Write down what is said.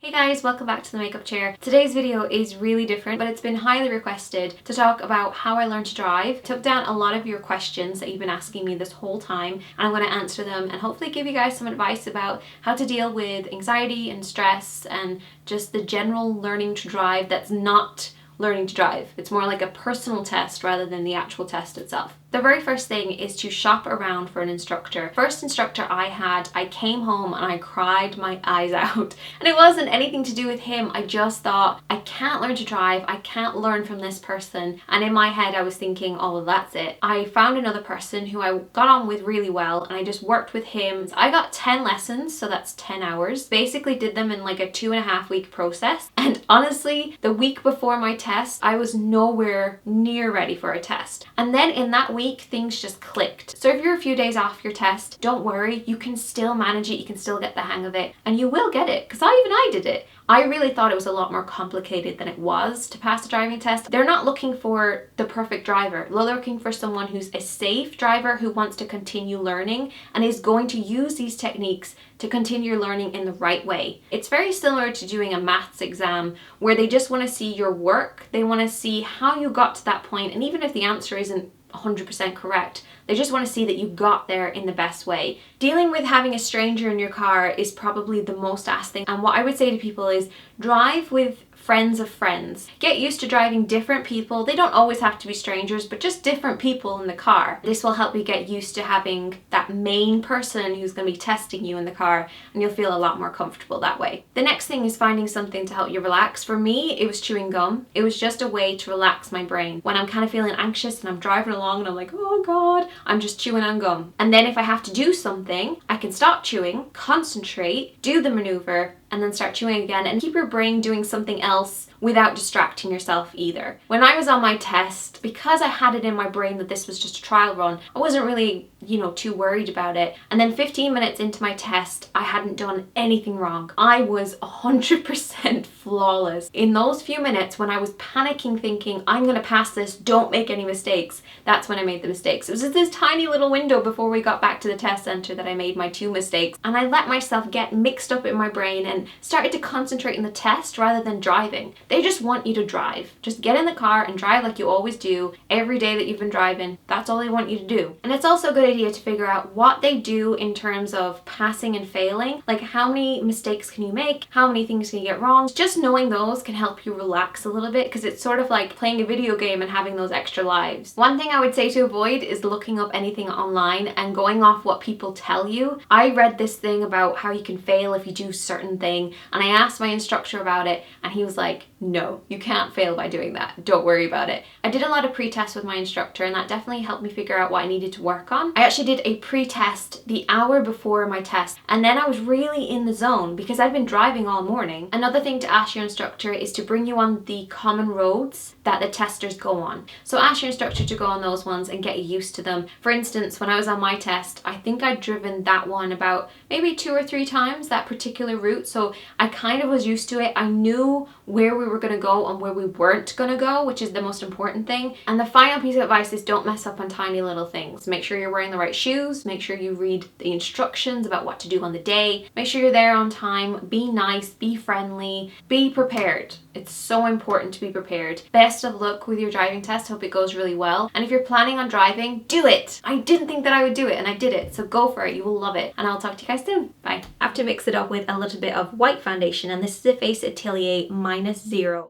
Hey guys, welcome back to the Makeup Chair. Today's video is really different, but it's been highly requested to talk about how I learned to drive. Took down a lot of your questions that you've been asking me this whole time, and I'm going to answer them and hopefully give you guys some advice about how to deal with anxiety and stress and just the general learning to drive that's not learning to drive. It's more like a personal test rather than the actual test itself. The very first thing is to shop around for an instructor. First instructor I had, I came home and I cried my eyes out. And it wasn't anything to do with him. I just thought, I can't learn to drive. I can't learn from this person. And in my head, I was thinking, oh, well, that's it. I found another person who I got on with really well and I just worked with him. I got 10 lessons, so that's 10 hours. Basically did them in like a 2.5 week process. And honestly, the week before my test, I was nowhere near ready for a test. And then in that week, things just clicked. So if you're a few days off your test, don't worry, you can still manage it, you can still get the hang of it, and you will get it, because I did it. I really thought it was a lot more complicated than it was to pass the driving test. They're not looking for the perfect driver. They're looking for someone who's a safe driver who wants to continue learning and is going to use these techniques to continue learning in the right way. It's very similar to doing a maths exam where they just want to see your work. They want to see how you got to that point, and even if the answer isn't 100% correct, they just want to see that you got there in the best way. Dealing with having a stranger in your car is probably the most asked thing, and what I would say to people is drive with friends of friends. Get used to driving different people. They don't always have to be strangers, but just different people in the car. This will help you get used to having that main person who's going to be testing you in the car, and you'll feel a lot more comfortable that way. The next thing is finding something to help you relax. For me, it was chewing gum. It was just a way to relax my brain. When I'm kind of feeling anxious and I'm driving along and I'm like, oh God, I'm just chewing on gum. And then if I have to do something, I can stop chewing, concentrate, do the maneuver, and then start chewing again, and keep your brain doing something else without distracting yourself either. When I was on my test, because I had it in my brain that this was just a trial run, I wasn't really, too worried about it. And then 15 minutes into my test, I hadn't done anything wrong. I was 100% flawless. In those few minutes when I was panicking thinking, I'm gonna pass this, don't make any mistakes, that's when I made the mistakes. It was just this tiny little window before we got back to the test center that I made my 2 mistakes. And I let myself get mixed up in my brain and started to concentrate on the test rather than driving. They just want you to drive. Just get in the car and drive like you always do every day that you've been driving. That's all they want you to do. And it's also a good idea to figure out what they do in terms of passing and failing. Like how many mistakes can you make? How many things can you get wrong? Just knowing those can help you relax a little bit, because it's sort of like playing a video game and having those extra lives. One thing I would say to avoid is looking up anything online and going off what people tell you. I read this thing about how you can fail if you do certain thing, and I asked my instructor about it and he was like, no, you can't fail by doing that. Don't worry about it. I did a lot of pre-tests with my instructor, and that definitely helped me figure out what I needed to work on. I actually did a pre-test the hour before my test, and then I was really in the zone because I'd been driving all morning. Another thing to ask your instructor is to bring you on the common roads that the testers go on. So ask your instructor to go on those ones and get used to them. For instance, when I was on my test, I think I'd driven that one about maybe 2 or 3 times, that particular route. So I kind of was used to it. I knew where we were going to go and where we weren't going to go, which is the most important thing. And the final piece of advice is don't mess up on tiny little things. Make sure you're wearing the right shoes. Make sure you read the instructions about what to do on the day. Make sure you're there on time. Be nice, be friendly, be prepared. It's so important to be prepared. Best of luck with your driving test. Hope it goes really well. And if you're planning on driving, do it. I didn't think that I would do it, and I did it. So go for it. You will love it. And I'll talk to you guys soon. Bye. I have to mix it up with a little bit of white foundation, and this is the Face Atelier -0.